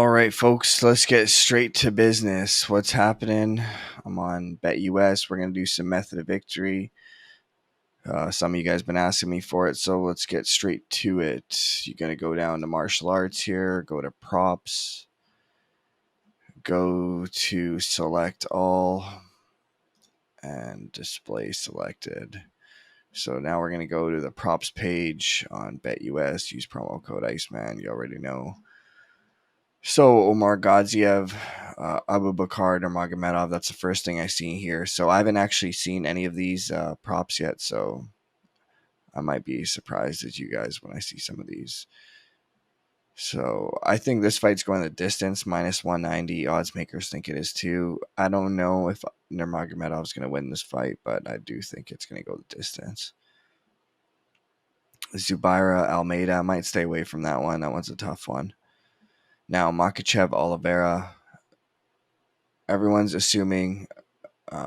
All right, folks, let's get straight to business. What's happening? I'm on BetUS. We're going to do some method of victory. Some of you guys been asking me for it, so let's get straight to it. You're going to go down to martial arts here, go to props, go to select all, and display selected. So now we're going to go to the props page on BetUS. Use promo code Iceman. You already know. So Omar Gadziev, Abu Bakr Nurmagomedov, that's the first thing I see here. So I haven't actually seen any of these props yet, so I might be surprised at you guys when I see some of these. So I think this fight's going the distance, minus 190. Odds makers think it is too. I don't know if Nurmagomedov's going to win this fight, but I do think it's going to go the distance. Zubaira Almeida, I might stay away from that one. That one's a tough one. Now, Makhachev Oliveira, everyone's assuming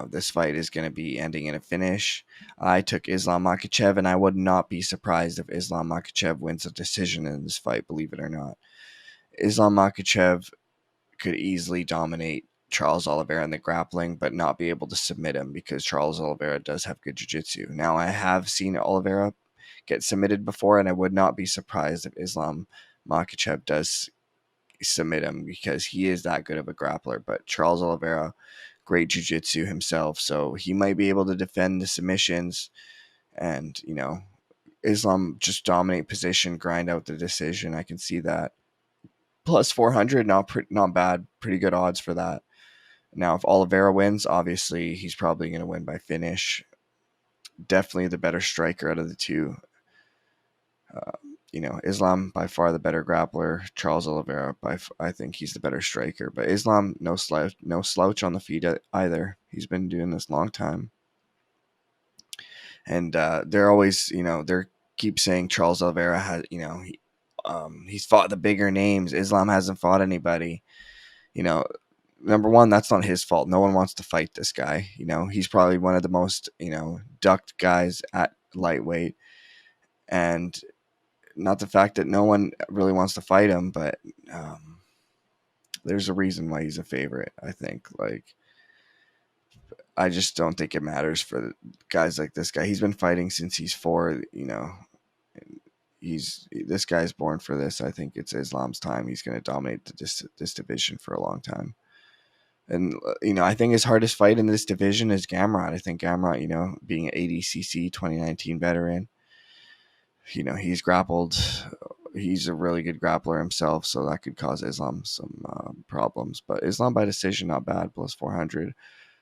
this fight is going to be ending in a finish. I took Islam Makhachev, and I would not be surprised if Islam Makhachev wins a decision in this fight, believe it or not. Islam Makhachev could easily dominate Charles Oliveira in the grappling, but not be able to submit him because Charles Oliveira does have good jiu-jitsu. Now, I have seen Oliveira get submitted before, and I would not be surprised if Islam Makhachev does submit him because he is that good of a grappler. But Charles Oliveira, great jiu-jitsu himself, so he might be able to defend the submissions and, Islam just dominate position, grind out the decision. I can see that. Plus 400, not bad. Pretty good odds for that. Now, if Oliveira wins, obviously he's probably going to win by finish. Definitely the better striker out of the two. Islam by far the better grappler. Charles Oliveira, I think he's the better striker. But Islam, no slouch on the feet either. He's been doing this long time. And they're always, they keep saying Charles Oliveira has, he's fought the bigger names. Islam hasn't fought anybody. Number one, that's not his fault. No one wants to fight this guy. He's probably one of the most, ducked guys at lightweight. And not the fact that no one really wants to fight him, but there's a reason why he's a favorite, I think. I just don't think it matters for guys like this guy. He's been fighting since he's 4, this guy's born for this. I think it's Islam's time. He's going to dominate this division for a long time. And, I think his hardest fight in this division is Gamrot. I think Gamrot, being an ADCC 2019 veteran, he's grappled. He's a really good grappler himself, so that could cause Islam some problems. But Islam by decision, not bad, plus 400.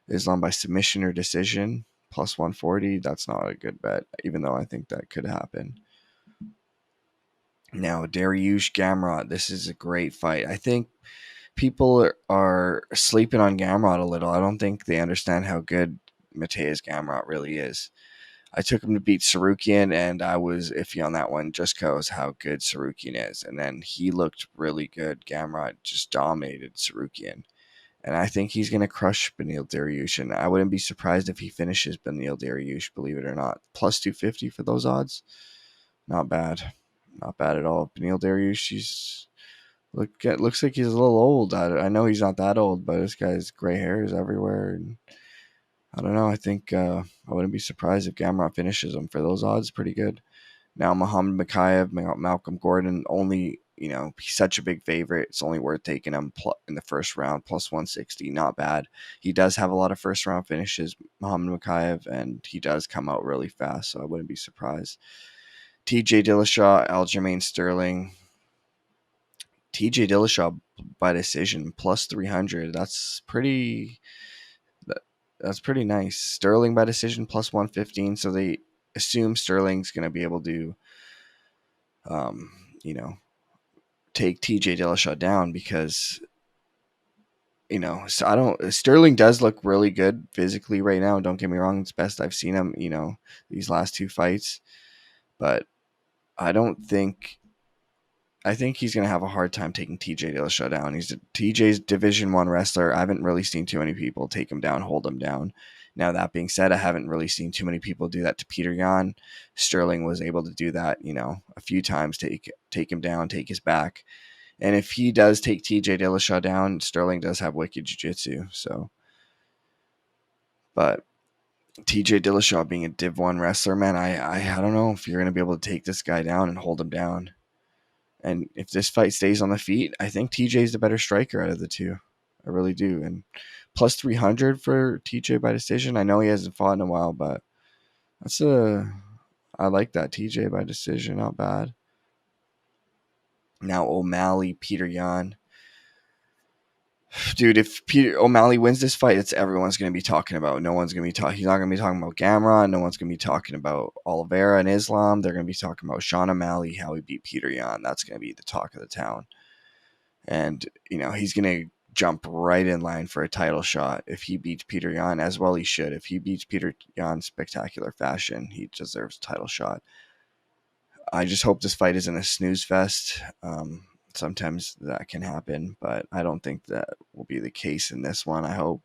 Islam by submission or decision, plus 140. That's not a good bet, even though I think that could happen. Now, Darius Gamrot, this is a great fight. I think people are sleeping on Gamrot a little. I don't think they understand how good Mateusz Gamrot really is. I took him to beat Sarukian, and I was iffy on that one just because how good Sarukian is. And then he looked really good. Gamrot just dominated Sarukian. And I think he's going to crush Beneil Dariush. And I wouldn't be surprised if he finishes Beneil Dariush, believe it or not. Plus 250 for those odds. Not bad. Not bad at all. Beneil Dariush, looks like he's a little old. I know he's not that old, but this guy's gray hairs everywhere. And I don't know. I think I wouldn't be surprised if Gamrot finishes him for those odds. Pretty good. Now, Muhammad Makhachev, Malcolm Gordon, only, he's such a big favorite. It's only worth taking him in the first round, plus 160. Not bad. He does have a lot of first round finishes, Muhammad Makhachev, and he does come out really fast, so I wouldn't be surprised. TJ Dillashaw, Aljamain Sterling. TJ Dillashaw by decision, plus 300. That's pretty nice. Sterling by decision, plus 115. So they assume Sterling's going to be able to, take TJ Dillashaw down because, Sterling does look really good physically right now. Don't get me wrong. It's best I've seen him, these last 2 fights. But I think he's going to have a hard time taking TJ Dillashaw down. TJ's Division 1 wrestler. I haven't really seen too many people take him down, hold him down. Now, that being said, I haven't really seen too many people do that to Peter Yan. Sterling was able to do that, a few times, take him down, take his back. And if he does take TJ Dillashaw down, Sterling does have wicked jiu-jitsu. So, but TJ Dillashaw being a Div 1 wrestler, man, I don't know if you're going to be able to take this guy down and hold him down. And if this fight stays on the feet, I think TJ's the better striker out of the two. I really do. And plus 300 for TJ by decision. I know he hasn't fought in a while, but I like that. TJ by decision, not bad. Now O'Malley, Peter Yan. Dude, if Peter O'Malley wins this fight, it's everyone's going to be talking about. No one's going to be talking. He's not going to be talking about Gamrot. No one's going to be talking about Oliveira and Islam. They're going to be talking about Sean O'Malley, how he beat Peter Yan. That's going to be the talk of the town. And he's going to jump right in line for a title shot if he beats Peter Yan, as well he should. If he beats Peter Yan in spectacular fashion, he deserves a title shot. I just hope this fight isn't a snooze fest. Sometimes that can happen, but I don't think that will be the case in this one. I hope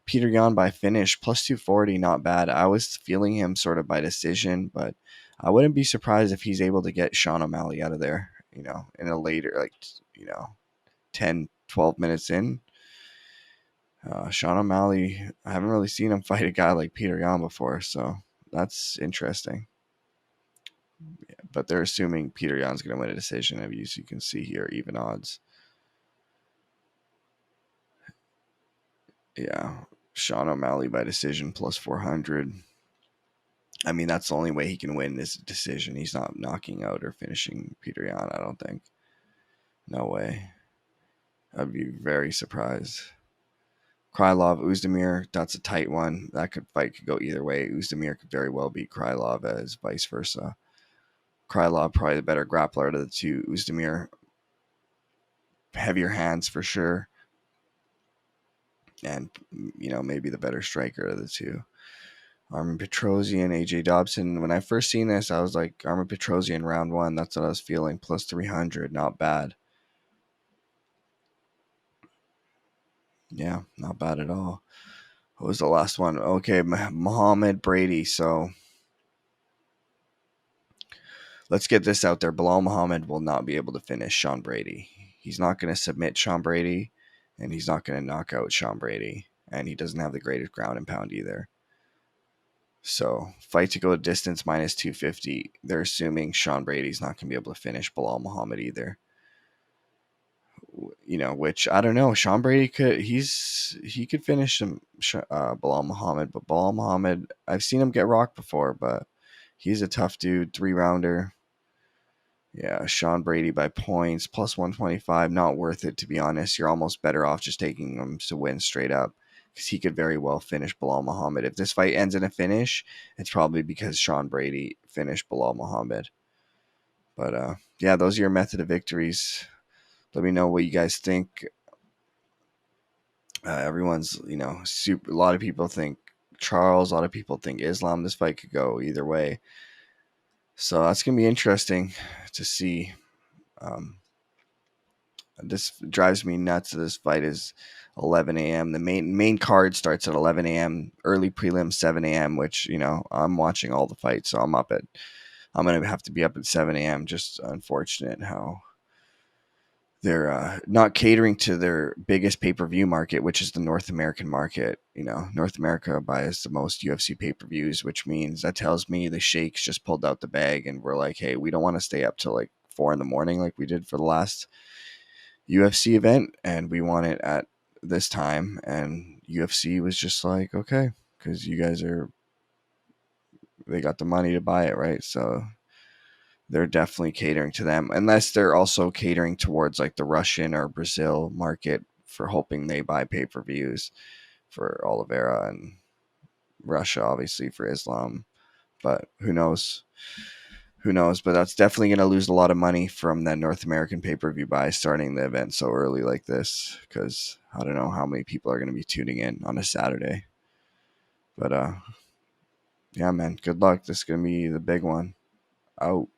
Peter Yan by finish, plus 240, not bad. I was feeling him sort of by decision, but I wouldn't be surprised if he's able to get Sean O'Malley out of there, in a later, 10, 12 minutes in. Sean O'Malley, I haven't really seen him fight a guy like Peter Yan before, so that's interesting. Yeah, but they're assuming Peter Yan's going to win a decision, as you can see here, even odds. Yeah, Sean O'Malley by decision plus 400. I mean, that's the only way he can win this decision. He's not knocking out or finishing Peter Yan, I don't think. No way. I'd be very surprised. Krylov, Uzdemir, that's a tight one. That fight could go either way. Uzdemir could very well beat Krylov as vice versa. Krylov probably the better grappler out of the two. Uzdemir, heavier hands for sure. And, maybe the better striker of the two. Armin Petrosian, AJ Dobson. When I first seen this, I was like, Armin Petrosian round one. That's what I was feeling. Plus 300. Not bad. Yeah, not bad at all. What was the last one? Okay, Muhammad Brady. So let's get this out there. Bilal Muhammad will not be able to finish Sean Brady. He's not going to submit Sean Brady, and he's not going to knock out Sean Brady. And he doesn't have the greatest ground and pound either. So, fight to go distance minus 250. They're assuming Sean Brady's not going to be able to finish Bilal Muhammad either. Which I don't know. Sean Brady he could finish Bilal Muhammad, but Bilal Muhammad, I've seen him get rocked before, but he's a tough dude. 3-rounder. Yeah, Sean Brady by points, plus 125. Not worth it, to be honest. You're almost better off just taking him to win straight up, because he could very well finish Bilal Muhammad. If this fight ends in a finish, it's probably because Sean Brady finished Bilal Muhammad. But yeah, those are your method of victories. Let me know what you guys think. Everyone's, super. A lot of people think Charles. A lot of people think Islam. This fight could go either way. So that's going to be interesting to see. This drives me nuts. This fight is 11 a.m. The main card starts at 11 a.m. Early prelim 7 a.m. Which I'm watching all the fights, so I'm gonna have to be up at 7 a.m. Just unfortunate how they're not catering to their biggest pay-per-view market, which is the North American market. North America buys the most UFC pay-per-views, which means that tells me the Sheikhs just pulled out the bag and we're like, hey, we don't want to stay up till like 4 a.m. like we did for the last UFC event, and we want it at this time. And UFC was just like, okay, because they got the money to buy it, right? So they're definitely catering to them, unless they're also catering towards like the Russian or Brazil market for hoping they buy pay-per-views for Oliveira, and Russia obviously for Islam. But who knows? But that's definitely going to lose a lot of money from that North American pay-per-view buy starting the event so early like this, because I don't know how many people are going to be tuning in on a Saturday. But yeah, man, good luck. This is going to be the big one. Out.